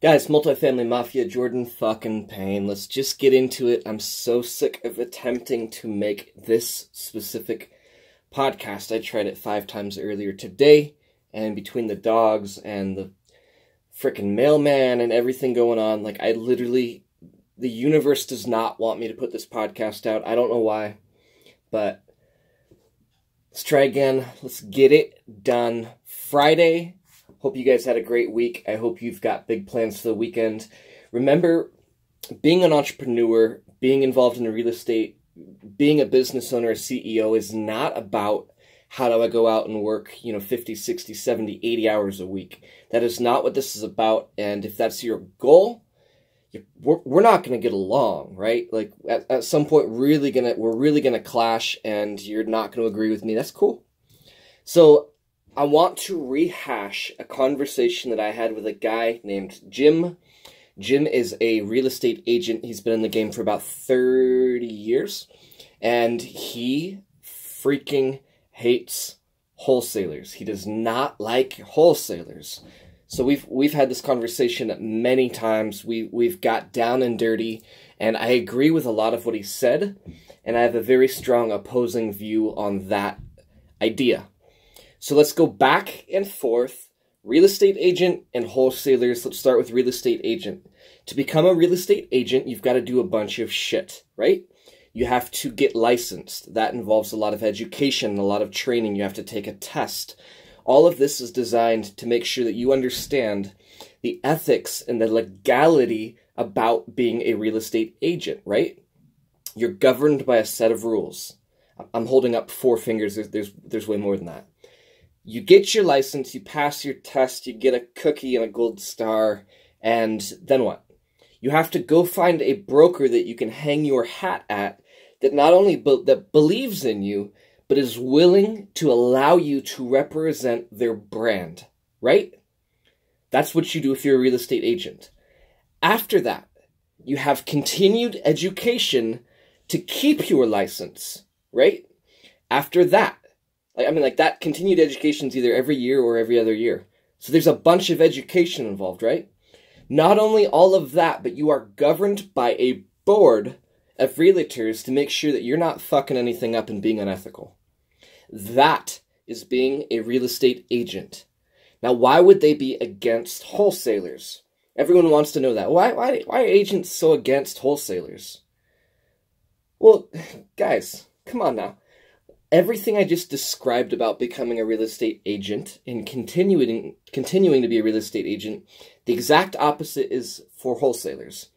Guys, multifamily mafia, Jordan fucking Payne. Let's just get into it. I'm so sick of attempting to make this specific podcast. I tried it 5 times earlier today, and between the dogs and the frickin' mailman and everything going on, like, the universe does not want me to put this podcast out. I don't know why, but let's try again. Let's get it done. Friday. Hope you guys had a great week. I hope you've got big plans for the weekend. Remember, being an entrepreneur, being involved in real estate, being a business owner, a CEO is not about how do I go out and work, 50, 60, 70, 80 hours a week. That is not what this is about. And if that's your goal, we're not going to get along, right? Like at some point, we're really going to clash and you're not going to agree with me. That's cool. So I want to rehash a conversation that I had with a guy named Jim. Jim is a real estate agent. He's been in the game for about 30 years, and he freaking hates wholesalers. He does not like wholesalers. So we've had this conversation many times. We've got down and dirty, and I agree with a lot of what he said, and I have a very strong opposing view on that idea. So let's go back and forth. Real estate agent and wholesalers. Let's start with real estate agent. To become a real estate agent, you've got to do a bunch of shit, right? You have to get licensed. That involves a lot of education, a lot of training. You have to take a test. All of this is designed to make sure that you understand the ethics and the legality about being a real estate agent, right? You're governed by a set of rules. I'm holding up 4 fingers. There's way more than that. You get your license, you pass your test, you get a cookie and a gold star, and then what? You have to go find a broker that you can hang your hat at that not only that believes in you, but is willing to allow you to represent their brand, right? That's what you do if you're a real estate agent. After that, you have continued education to keep your license, right? After that, that continued education is either every year or every other year. So there's a bunch of education involved, right? Not only all of that, but you are governed by a board of realtors to make sure that you're not fucking anything up and being unethical. That is being a real estate agent. Now, why would they be against wholesalers? Everyone wants to know that. Why are agents so against wholesalers? Well, guys, come on now. Everything I just described about becoming a real estate agent and continuing to be a real estate agent, the exact opposite is for wholesalers.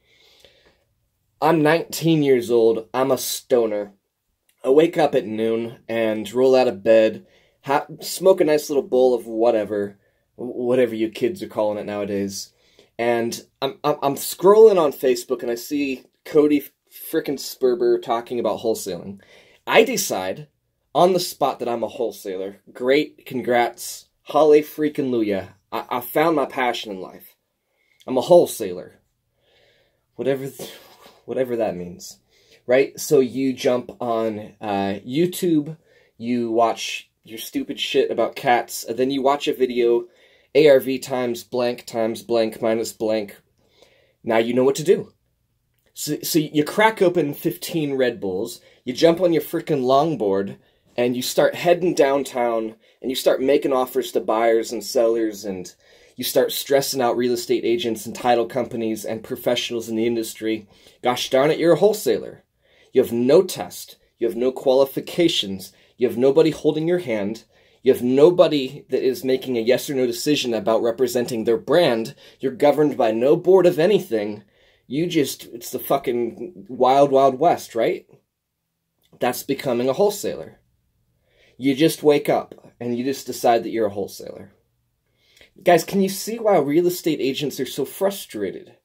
I'm 19 years old. I'm a stoner. I wake up at noon and roll out of bed, smoke a nice little bowl of whatever you kids are calling it nowadays, and I'm scrolling on Facebook and I see Cody frickin' Sperber talking about wholesaling. I decide on the spot that I'm a wholesaler. Great, congrats, holly freaking luya. I found my passion in life. I'm a wholesaler. Whatever that means, right? So you jump on YouTube, you watch your stupid shit about cats, and then you watch a video, ARV times blank minus blank. Now you know what to do. So you crack open 15 Red Bulls, you jump on your freaking longboard, and you start heading downtown, and you start making offers to buyers and sellers, and you start stressing out real estate agents and title companies and professionals in the industry. Gosh darn it, you're a wholesaler. You have no test. You have no qualifications. You have nobody holding your hand. You have nobody that is making a yes or no decision about representing their brand. You're governed by no board of anything. It's the fucking wild, wild west, right? That's becoming a wholesaler. You just wake up and you just decide that you're a wholesaler. Guys, can you see why real estate agents are so frustrated?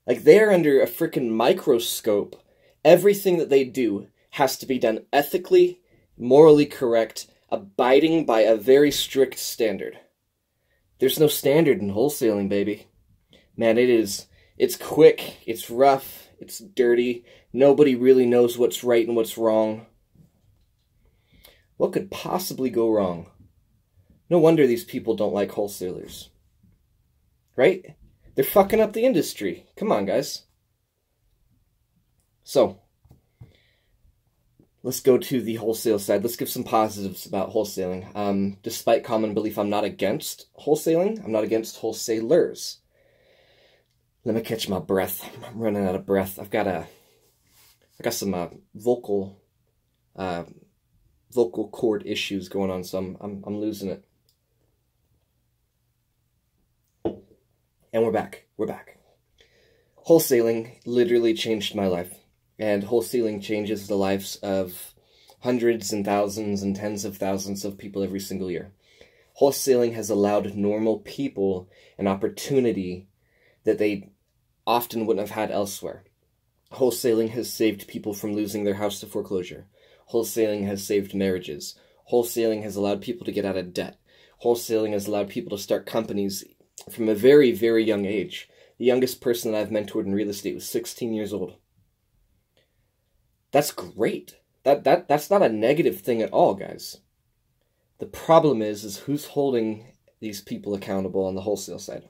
Like, they're under a freaking microscope. Everything that they do has to be done ethically, morally correct, abiding by a very strict standard. There's no standard in wholesaling, baby. Man, it's quick, it's rough, it's dirty. Nobody really knows what's right and what's wrong. What could possibly go wrong? No wonder these people don't like wholesalers. Right? They're fucking up the industry. Come on, guys. So, let's go to the wholesale side. Let's give some positives about wholesaling. Despite common belief, I'm not against wholesaling. I'm not against wholesalers. Let me catch my breath. I'm running out of breath. I got some vocal cord issues going on, so I'm losing it. And we're back. We're back. Wholesaling literally changed my life. And wholesaling changes the lives of hundreds and thousands and tens of thousands of people every single year. Wholesaling has allowed normal people an opportunity that they often wouldn't have had elsewhere. Wholesaling has saved people from losing their house to foreclosure. Wholesaling has saved marriages. Wholesaling has allowed people to get out of debt. Wholesaling has allowed people to start companies from a very, very young age. The youngest person that I've mentored in real estate was 16 years old. That's great. That's not a negative thing at all, guys. The problem is who's holding these people accountable on the wholesale side.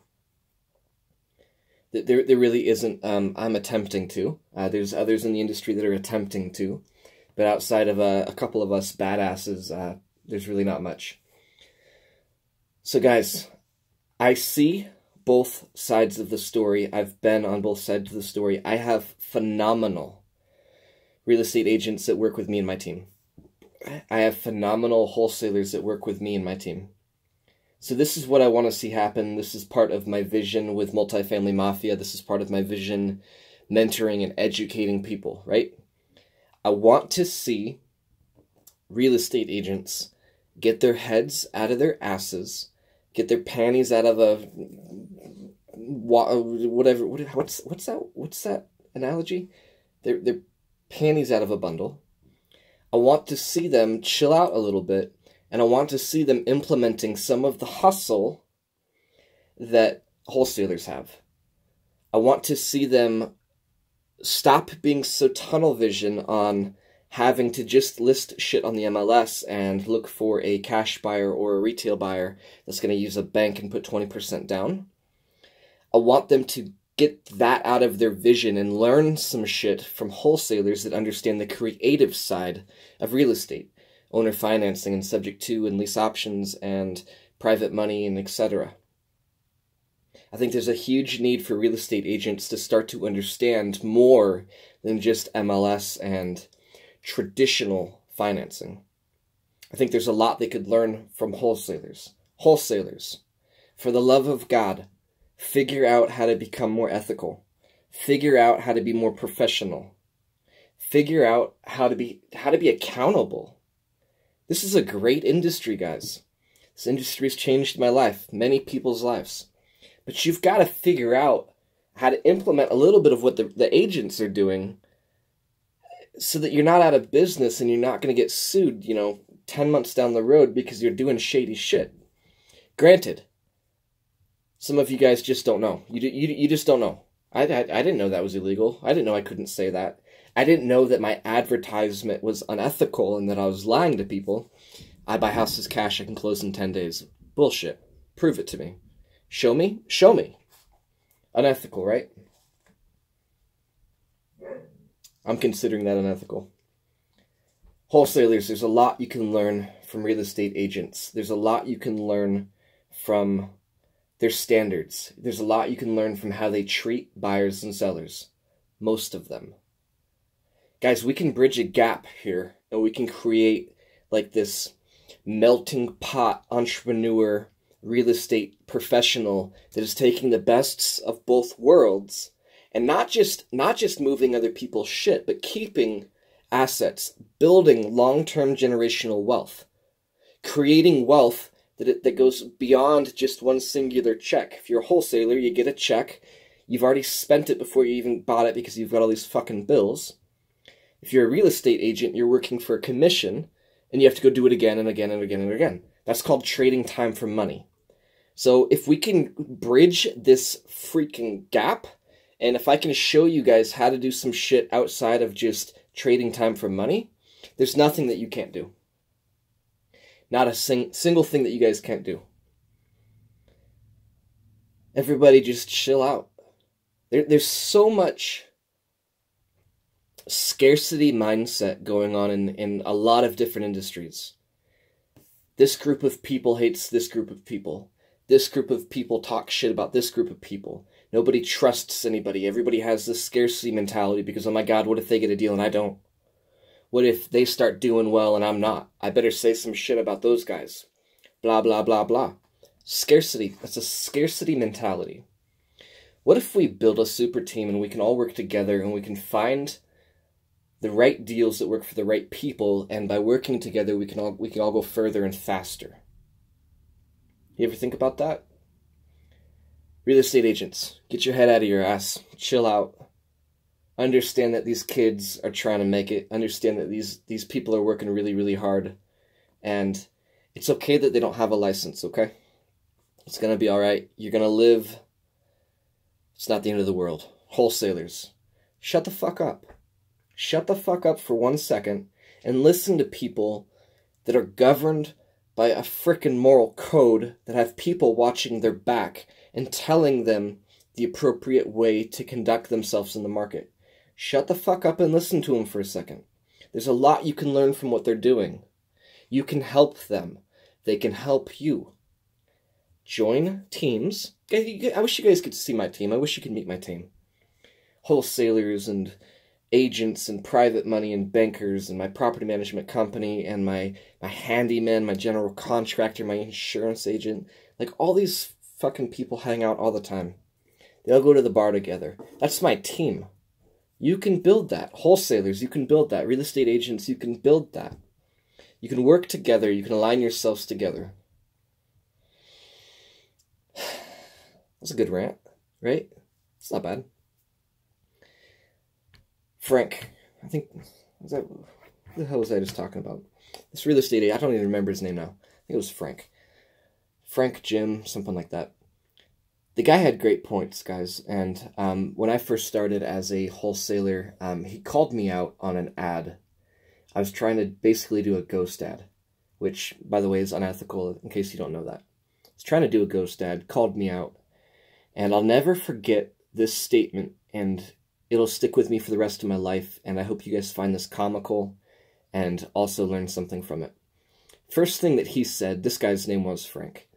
There really isn't. I'm attempting to. There's others in the industry that are attempting to. But outside of a couple of us badasses, there's really not much. So guys, I see both sides of the story. I've been on both sides of the story. I have phenomenal real estate agents that work with me and my team. I have phenomenal wholesalers that work with me and my team. So this is what I want to see happen. This is part of my vision with Multifamily Mafia. This is part of my vision mentoring and educating people, right? I want to see real estate agents get their heads out of their asses, get their panties out of a whatever. What's that analogy? Their panties out of a bundle. I want to see them chill out a little bit, and I want to see them implementing some of the hustle that wholesalers have. I want to see them stop being so tunnel vision on having to just list shit on the MLS and look for a cash buyer or a retail buyer that's going to use a bank and put 20% down. I want them to get that out of their vision and learn some shit from wholesalers that understand the creative side of real estate, owner financing and subject to and lease options and private money and etc. I think there's a huge need for real estate agents to start to understand more than just MLS and traditional financing. I think there's a lot they could learn from wholesalers. Wholesalers, for the love of God, figure out how to become more ethical. Figure out how to be more professional. Figure out how to be accountable. This is a great industry, guys. This industry has changed my life, many people's lives. But you've got to figure out how to implement a little bit of what the agents are doing so that you're not out of business and you're not going to get sued, 10 months down the road because you're doing shady shit. Granted, some of you guys just don't know. You just don't know. I didn't know that was illegal. I didn't know I couldn't say that. I didn't know that my advertisement was unethical and that I was lying to people. I buy houses cash, I can close in 10 days. Bullshit. Prove it to me. Show me? Show me. Unethical, right? I'm considering that unethical. Wholesalers, there's a lot you can learn from real estate agents. There's a lot you can learn from their standards. There's a lot you can learn from how they treat buyers and sellers. Most of them. Guys, we can bridge a gap here, and we can create like this melting pot entrepreneur real estate professional that is taking the best of both worlds and not just moving other people's shit, but keeping assets, building long-term generational wealth, creating wealth that goes beyond just one singular check. If you're a wholesaler, you get a check, you've already spent it before you even bought it because you've got all these fucking bills. If you're a real estate agent, you're working for a commission, and you have to go do it again and again and again and again. That's called trading time for money. So if we can bridge this freaking gap, and if I can show you guys how to do some shit outside of just trading time for money, there's nothing that you can't do. Not a single thing that you guys can't do. Everybody just chill out. There's so much scarcity mindset going on in a lot of different industries. This group of people hates this group of people. This group of people talk shit about this group of people. Nobody trusts anybody. Everybody has this scarcity mentality because, oh my God, what if they get a deal and I don't? What if they start doing well and I'm not? I better say some shit about those guys. Blah, blah, blah, blah. Scarcity. That's a scarcity mentality. What if we build a super team and we can all work together and we can find the right deals that work for the right people, and by working together we can all go further and faster? You ever think about that? Real estate agents, get your head out of your ass. Chill out. Understand that these kids are trying to make it. Understand that these people are working really, really hard. And it's okay that they don't have a license, okay? It's going to be all right. You're going to live. It's not the end of the world. Wholesalers, shut the fuck up. Shut the fuck up for 1 second and listen to people that are governed by a frickin' moral code that have people watching their back and telling them the appropriate way to conduct themselves in the market. Shut the fuck up and listen to them for a second. There's a lot you can learn from what they're doing. You can help them. They can help you. Join teams. I wish you guys could see my team. I wish you could meet my team. Wholesalers and agents and private money and bankers and my property management company and my handyman, my general contractor, my insurance agent. Like, all these fucking people hang out all the time. They all go to the bar together. That's my team. You can build that. Wholesalers, you can build that. Real estate agents, you can build that. You can work together. You can align yourselves together. That's a good rant, right? It's not bad. Frank, I think, what the hell was I just talking about? This real estate agent, I don't even remember his name now. I think it was Frank. Frank, Jim, something like that. The guy had great points, guys, and when I first started as a wholesaler, he called me out on an ad. I was trying to basically do a ghost ad, which, by the way, is unethical, in case you don't know that. I was trying to do a ghost ad, called me out, and I'll never forget this statement, and it'll stick with me for the rest of my life, and I hope you guys find this comical and also learn something from it. First thing that he said, this guy's name was Frank.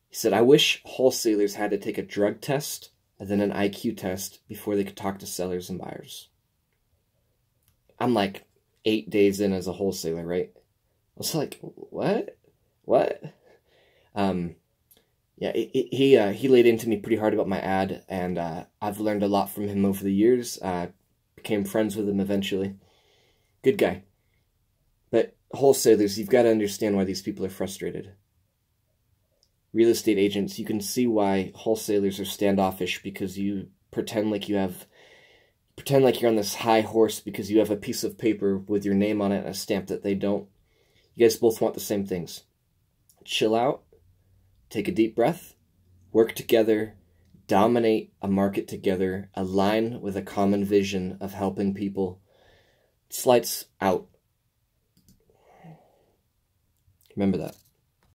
He said, I wish wholesalers had to take a drug test and then an IQ test before they could talk to sellers and buyers. I'm like 8 days in as a wholesaler, right? I was like, what? What? Yeah, he laid into me pretty hard about my ad, and I've learned a lot from him over the years. Became friends with him eventually. Good guy. But wholesalers, you've got to understand why these people are frustrated. Real estate agents, you can see why wholesalers are standoffish, because you pretend like you're on this high horse because you have a piece of paper with your name on it and a stamp that they don't. You guys both want the same things. Chill out. Take a deep breath, work together, dominate a market together, align with a common vision of helping people. Lights out. Remember that.